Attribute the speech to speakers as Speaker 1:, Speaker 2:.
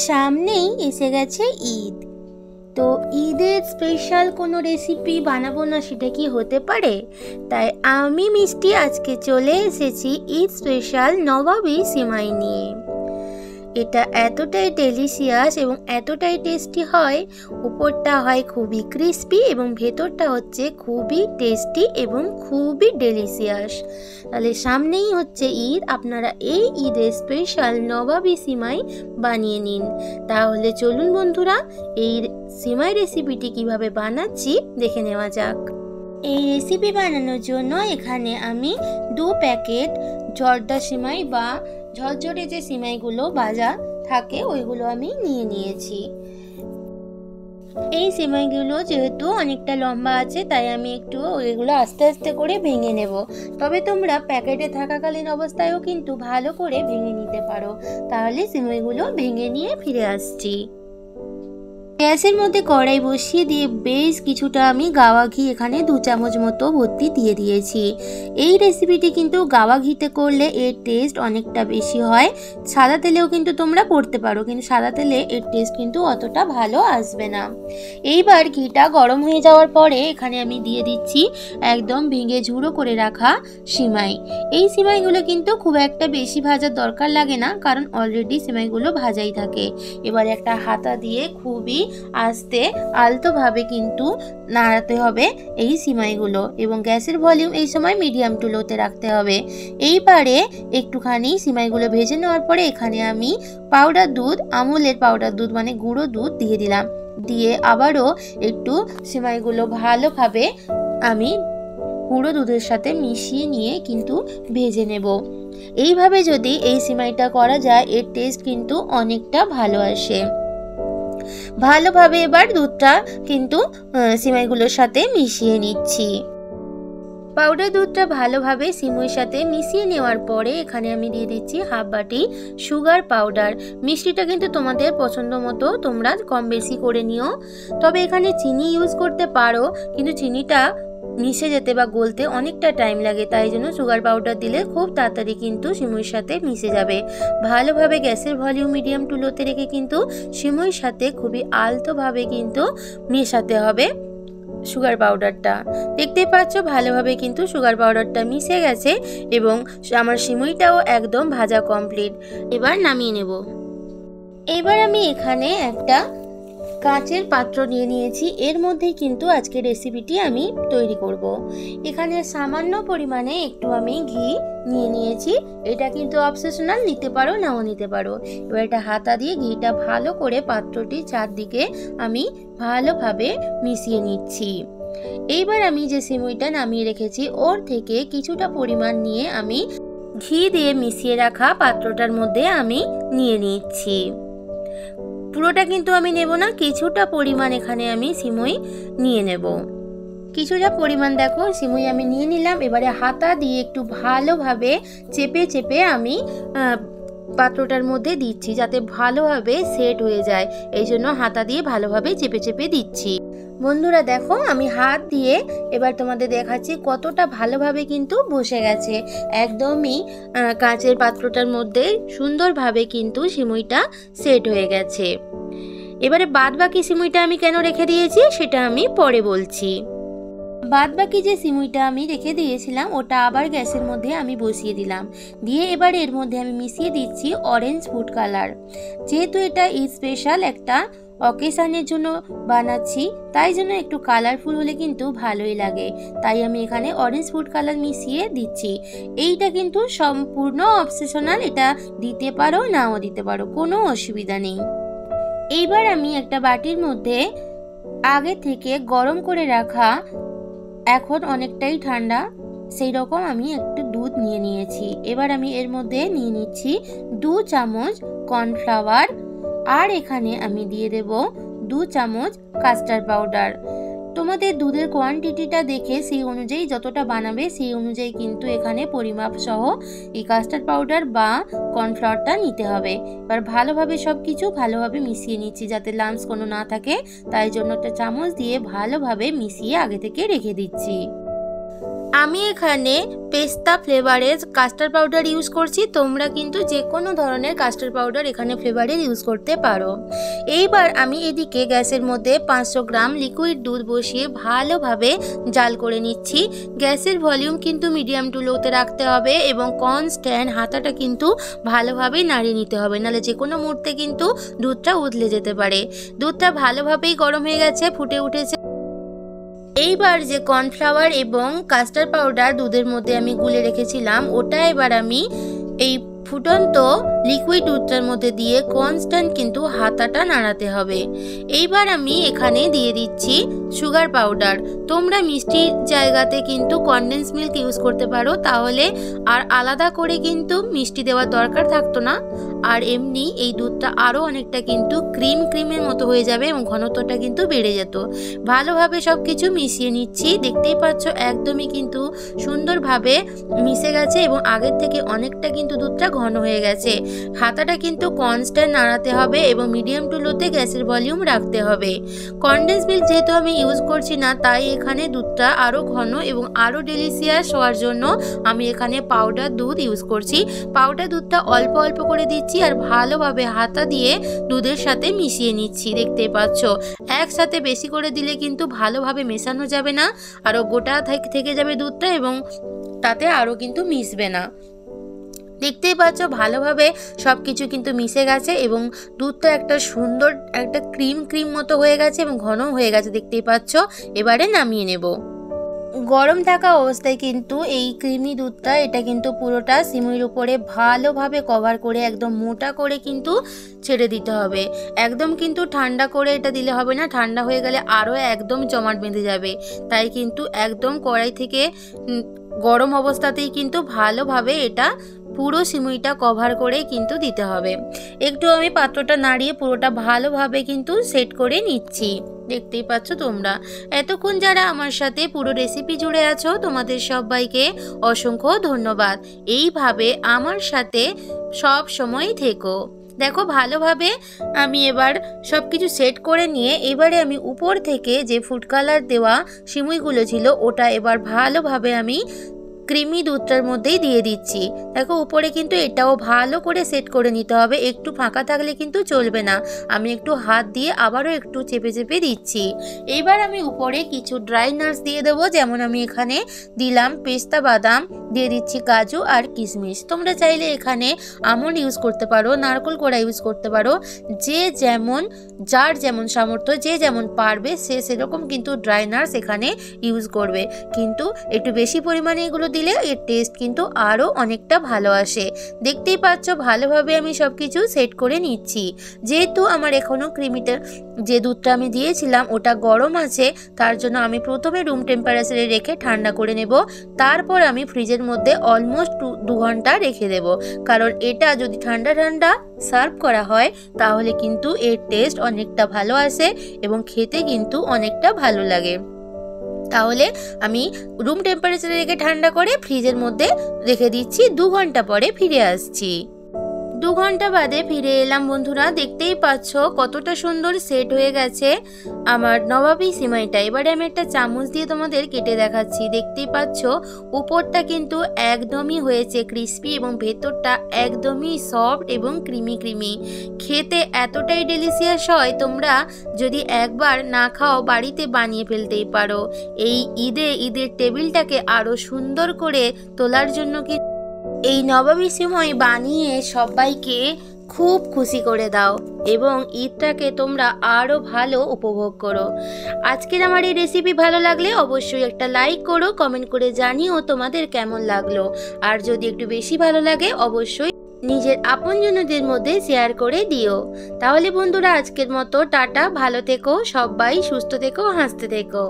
Speaker 1: সামনেই এসে গেছে ঈদ। তো ঈদের স্পেশাল কোনো রেসিপি বানাবো না সেটা কি হতে পারে? তাই আমি মিষ্টি আজকে চলে এসেছি ঈদ স্পেশাল নবাবী সিমাই নিয়ে। এটা এতটাই ডেলিশিয়াস এবং এতটাই টেস্টি হয়, উপরটা হয় খুবই ক্রিস্পি এবং ভেতরটা হচ্ছে খুবই টেস্টি এবং খুবই ডেলিশিয়াস। তাহলে সামনেই হচ্ছে ঈদ, আপনারা এই ঈদের স্পেশাল নবাবী সিমাই বানিয়ে নিন। তাহলে চলুন বন্ধুরা, এই সিমাই রেসিপিটি কিভাবে বানাচ্ছি দেখে নেওয়া যাক। এই রেসিপি বানানোর জন্য এখানে আমি 2 প্যাকেট জর্দা সিমাই বা ঝরঝরে যে সিমাইগুলো ভাজা থাকে ওইগুলো আমি নিয়ে নিয়েছি। এই সিমাইগুলো যেহেতু অনেকটা লম্বা আছে তাই আমি একটু ওইগুলো আস্তে আস্তে করে ভেঙে নেব। তবে তোমরা প্যাকেটে থাকাকালীন অবস্থায়ও কিন্তু ভালো করে ভেঙে নিতে পারো। তাহলে সিমাইগুলো ভেঙে নিয়ে ফিরে আসছি। গ্যাসের মধ্যে কড়াই বসিয়ে দিয়ে বেশ কিছুটা আমি গাওয়া ঘি এখানে 2 চামচ মতো ভর্তি দিয়ে দিয়েছি। এই রেসিপিটি কিন্তু গাওয়া ঘিতে করলে এর টেস্ট অনেকটা বেশি হয়। সাদা তেলেও কিন্তু তোমরা করতে পারো, কিন্তু সাদা তেলে এর টেস্ট কিন্তু অতটা ভালো আসবে না। এইবার ঘিটা গরম হয়ে যাওয়ার পরে এখানে আমি দিয়ে দিচ্ছি একদম ভেঙে ঝুড়ো করে রাখা সিমাই। এই সিমাইগুলো কিন্তু খুব একটা বেশি ভাজার দরকার লাগে না, কারণ অলরেডি সিমাইগুলো ভাজাই থাকে। এবার একটা হাতা দিয়ে খুবই আস্তে আলতোভাবে কিন্তু নাড়াতে হবে এই সিমাইগুলো, এবং গ্যাসের ভলিউম এই সময় মিডিয়াম টু লোতে রাখতে হবে। এইবারে একটুখানি সিমাইগুলো ভেজে নেওয়ার পরে এখানে আমি পাউডার দুধ, আমুলের পাউডার দুধ মানে গুঁড়ো দুধ দিয়ে দিলাম। দিয়ে আবারও একটু সিমাইগুলো ভালোভাবে আমি গুঁড়ো দুধের সাথে মিশিয়ে নিয়ে কিন্তু ভেজে নেব। এইভাবে যদি এই সিমাইটা করা যায় এর টেস্ট কিন্তু অনেকটা ভালো আসে। ভালোভাবে এবার দুধটা কিন্তু সিমাইগুলোর সাথে মিশিয়ে নিচ্ছি। পাউডার দুধটা ভালোভাবে সিমুইর সাথে মিশিয়ে নেওয়ার পরে এখানে আমি দিয়ে দিচ্ছি হাফ বাটি সুগার পাউডার। মিষ্টিটা কিন্তু তোমাদের পছন্দ মতো তোমরা কম বেশি করে নিও। তবে এখানে চিনি ইউজ করতে পারো, কিন্তু চিনিটা মিশে যেতে বা গলতে অনেকটা টাইম লাগে, তাই জন্য সুগার পাউডার দিলে খুব তাড়াতাড়ি কিন্তু সিমুইর সাথে মিশে যাবে। ভালোভাবে গ্যাসের ভলিউম মিডিয়াম টু লোতে রেখে কিন্তু সিমুইর সাথে খুবই আলতোভাবে কিন্তু মেশাতে হবে সুগার পাউডারটা। দেখতেই পাচ্ছ ভালোভাবে কিন্তু সুগার পাউডারটা মিশে গেছে এবং আমার সিমুইটাও একদম ভাজা কমপ্লিট। এবার নামিয়ে নেব। এবার আমি এখানে একটা কাঁচের পাত্র নিয়ে নিয়েছি, এর মধ্যেই কিন্তু আজকে রেসিপিটি আমি তৈরি করব। এখানে সামান্য পরিমাণে একটু আমি ঘি নিয়ে নিয়েছি। এটা কিন্তু অপশনাল, নিতে পারো নাও নিতে পারো। এবার এটা হাতা দিয়ে ঘিটা ভালো করে পাত্রটির চারদিকে আমি ভালোভাবে মিশিয়ে নিচ্ছি। এইবার আমি যে সিমুইটা নামিয়ে রেখেছি ওর থেকে কিছুটা পরিমাণ নিয়ে আমি ঘি দিয়ে মিশিয়ে রাখা পাত্রটার মধ্যে আমি নিয়ে নিচ্ছি। পুরোটা কিন্তু আমি নেব না, কিছুটা পরিমাণ এখানে আমি সিমুই নিয়ে নেব। কিছুটা পরিমাণ দেখো সিমুই আমি নিয়ে নিলাম। এবারে হাতা দিয়ে একটু ভালোভাবে চেপে চেপে আমি পাত্রটার মধ্যে দিচ্ছি যাতে ভালোভাবে সেট হয়ে যায়, এই জন্য হাতা দিয়ে ভালোভাবে চেপে চেপে দিচ্ছি। বন্ধুরা দেখো আমি হাত দিয়ে এবার তোমাদের দেখাচ্ছি কতটা ভালোভাবে কিন্তু বসে গেছে। একদমই কাঁচের পাত্রটার মধ্যে সুন্দরভাবে কিন্তু সিমুইটা সেট হয়ে গেছে। এবারে বাদ বাকি সিমুইটা আমি কেন রেখে দিয়েছি সেটা আমি পরে বলছি। বাদ বাকি যে সিমুইটা আমি রেখে দিয়েছিলাম ওটা আবার গ্যাসের মধ্যে আমি বসিয়ে দিলাম। দিয়ে এবার এর মধ্যে আমি মিশিয়ে দিচ্ছি অরেঞ্জ ফুড কালার। যেহেতু এটা ঈদ স্পেশাল একটা অকেশনের জন্য বানাচ্ছি, তাই জন্য একটু কালারফুল হলে কিন্তু ভালোই লাগে, তাই আমি এখানে অরেঞ্জ ফুড কালার মিশিয়ে দিচ্ছি। এইটা কিন্তু সম্পূর্ণ অপশনাল, এটা দিতে পারো নাও দিতে পারো, কোনো অসুবিধা নেই। এইবার আমি একটা বাটির মধ্যে আগে থেকে গরম করে রাখা, এখন অনেকটাই ঠান্ডা সেই রকম আমি একটু দুধ নিয়ে নিয়েছি। এবার আমি এর মধ্যে নিয়ে নিচ্ছি 2 চামচ কর্নফ্লাওয়ার, আর এখানে আমি দিয়ে দেব 2 চামচ কাস্টার্ড পাউডার। তোমাদের দুধের কোয়ান্টিটিটা দেখে সেই অনুযায়ী যতটা বানাবে সেই অনুযায়ী কিন্তু এখানে পরিমাপ সহ এই কাস্টার্ড পাউডার বা কর্নফ্লাওয়ারটা নিতে হবে। এবার ভালোভাবে সব কিছু ভালোভাবে মিশিয়ে নিচ্ছি যাতে লাম্পস কোনো না থাকে, তাই জন্য একটা চামচ দিয়ে ভালোভাবে মিশিয়ে আগে থেকে রেখে দিচ্ছি। আমি এখানে পেস্তা ফ্লেভারের কাস্টার্ড পাউডার ইউজ করছি। তোমরা কিন্তু যে কোনো ধরনের কাস্টার্ড পাউডার এখানে ফ্লেভারের ইউজ করতে পারো। এইবার আমি এদিকে গ্যাসের মধ্যে 500 গ্রাম লিকুইড দুধ বসিয়ে ভালোভাবে জাল করে নিচ্ছি। গ্যাসের ভলিউম কিন্তু মিডিয়াম টু লোতে রাখতে হবে এবং কনস্ট্যান্ট হাতাটা কিন্তু ভালোভাবে নাড়িয়ে নিতে হবে, নাহলে যে কোনো মুহূর্তে কিন্তু দুধটা উতলে যেতে পারে। দুধটা ভালোভাবেই গরম হয়ে গেছে, ফুটে উঠেছে। এইবার যে কর্নফ্লাওয়ার এবং কাস্টার্ড পাউডার দুধের মধ্যে আমি গুলে রেখেছিলাম ওটা এবার আমি এই ফুটন্ত লিকুইড দুধটার মধ্যে দিয়ে কনস্ট্যান্ট কিন্তু হাতাটা নাড়াতে হবে। এইবার আমি এখানে দিয়ে দিচ্ছি সুগার পাউডার। তোমরা মিষ্টির জায়গাতে কিন্তু কনডেন্স মিল্ক ইউজ করতে পারো, তাহলে আর আলাদা করে কিন্তু মিষ্টি দেওয়ার দরকার থাকতো না। আর এমনি এই দুধটা আরও অনেকটা কিন্তু ক্রিমের মতো হয়ে যাবে এবং ঘনত্বটা কিন্তু বেড়ে যেত। ভালোভাবে সব কিছু মিশিয়ে নিচ্ছি। দেখতেই পাচ্ছ একদমই কিন্তু সুন্দরভাবে মিশে গেছে এবং আগের থেকে অনেকটা কিন্তু দুধটা ঘন হয়ে গেছে। হাতাটা কিন্তু কনস্ট্যান্ট নাড়াতে হবে এবং মিডিয়াম টু লোতে গ্যাসের ভলিউম রাখতে হবে। কনডেন্স মিল্ক যেহেতু আমি ইউজ করছি না, তাই এখানে দুধটা আরও ঘন এবং আরও ডেলিশিয়াস হওয়ার জন্য আমি এখানে পাউডার দুধ ইউজ করছি। পাউডার দুধটা অল্প অল্প করে দিচ্ছি আর ভালোভাবে হাতা দিয়ে দুধের সাথে মিশিয়ে নিচ্ছি। দেখতেই পাচ্ছ একসাথে বেশি করে দিলে কিন্তু ভালোভাবে মেশানো যাবে না, আরও গোটা থেকে যাবে দুধটা এবং তাতে আরও কিন্তু মিশবে না। দেখতেই পাচ্ছ ভালোভাবে সব কিছু কিন্তু মিশে গেছে এবং দুধটা একটা সুন্দর একটা ক্রিম মতো হয়ে গেছে এবং ঘন হয়ে গেছে। দেখতেই পাচ্ছ। এবারে নামিয়ে নেব। গরম থাকা অবস্থায় কিন্তু এই ক্রিমি দুধটা এটা কিন্তু পুরোটা সিমুইর উপরে ভালোভাবে কভার করে একদম মোটা করে কিন্তু ছেড়ে দিতে হবে। একদম কিন্তু ঠান্ডা করে এটা দিলে হবে না, ঠান্ডা হয়ে গেলে আরও একদম জমাট বেঁধে যাবে। তাই কিন্তু একদম কড়াই থেকে গরম অবস্থাতেই কিন্তু ভালোভাবে এটা পুরো সিমুইটা কভার করে কিন্তু দিতে হবে। একটু আমি পাত্রটা নাড়িয়ে পুরোটা ভালোভাবে কিন্তু সেট করে নিচ্ছি। দেখতেই পাচ্ছ তোমরা। এতক্ষণ যারা আমার সাথে পুরো রেসিপি জুড়ে আছো তোমাদের সবাইকে অসংখ্য ধন্যবাদ। এইভাবে আমার সাথে সব সময় থেকো। দেখো ভালোভাবে আমি এবার সব কিছু সেট করে নিয়ে এবারে আমি উপর থেকে যে ফুড কালার দেওয়া সিমুইগুলো ছিল ওটা এবার ভালোভাবে আমি ক্রিমি দুধটার মধ্যেই দিয়ে দিচ্ছি। দেখো উপরে কিন্তু এটাও ভালো করে সেট করে নিতে হবে, একটু ফাঁকা থাকলে কিন্তু চলবে না। আমি একটু হাত দিয়ে আবারও একটু চেপে দিচ্ছি। এইবার আমি উপরে কিছু ড্রাই নাটস দিয়ে দেবো, যেমন আমি এখানে দিলাম পেস্তা বাদাম, দিয়ে দিচ্ছি কাজু আর কিশমিশ। তোমরা চাইলে এখানে আমন্ড ইউজ করতে পারো, নারকেল কোড়া ইউজ করতে পারো। যার যেমন সামর্থ্য, যে যেমন পারবে সে সেরকম কিন্তু ড্রাই নাটস এখানে ইউজ করবে। কিন্তু একটু বেশি পরিমাণে এগুলো দিলে এর টেস্ট কিন্তু আরও অনেকটা ভালো আসে। দেখতেই পাচ্ছ ভালোভাবে আমি সব কিছু সেট করে নিচ্ছি। যেহেতু আমার এখনও ক্রিমিটা যে দুধটা আমি দিয়েছিলাম ওটা গরম আছে, তার জন্য আমি প্রথমে রুম টেম্পারেচারে রেখে ঠান্ডা করে নেব। তারপর আমি ফ্রিজের মধ্যে অলমোস্ট 2 ঘন্টা রেখে দেব, কারণ এটা যদি ঠান্ডা সার্ভ করা হয় তাহলে কিন্তু এর টেস্ট অনেকটা ভালো আসে এবং খেতে কিন্তু অনেকটা ভালো লাগে। তাহলে আমি রুম টেম্পারেচারে রেখে ঠান্ডা করে ফ্রিজের মধ্যে রেখে দিচ্ছি। 2 ঘন্টা পরে ফিরে আসছি। 2 ঘন্টা বাদে ফিরে এলাম বন্ধুরা। দেখতেই পাচ্ছ কতটা সুন্দর সেট হয়ে গেছে আমার নবাবী সিমাইটা। এবারে আমি একটা চামচ দিয়ে তোমাদের কেটে দেখাচ্ছি। দেখতেই পাচ্ছ উপরটা কিন্তু একদমই হয়েছে ক্রিস্পি এবং ভেতরটা একদমই সফট এবং ক্রিমি। খেতে এতটাই ডেলিশিয়াস হয়, তোমরা যদি একবার না খাও বাড়িতে বানিয়ে ফেলতেই পারো। এই ঈদের টেবিলটাকে আরো সুন্দর করে তোলার জন্য কি এই নবাবী সিমাই বানিয়ে সবাইকে খুব খুশি করে দাও এবং ঈদটাকে তোমরা আরও ভালো উপভোগ করো। আজকের আমার এই রেসিপি ভালো লাগলে অবশ্যই একটা লাইক করো, কমেন্ট করে জানিও তোমাদের কেমন লাগলো। আর যদি একটু বেশি ভালো লাগে অবশ্যই নিজের আপনজনদের মধ্যে শেয়ার করে দিও। তাহলে বন্ধুরা আজকের মতো টাটা, ভালো থেকো, সবাই সুস্থ থেকো, হাসতে থেকো।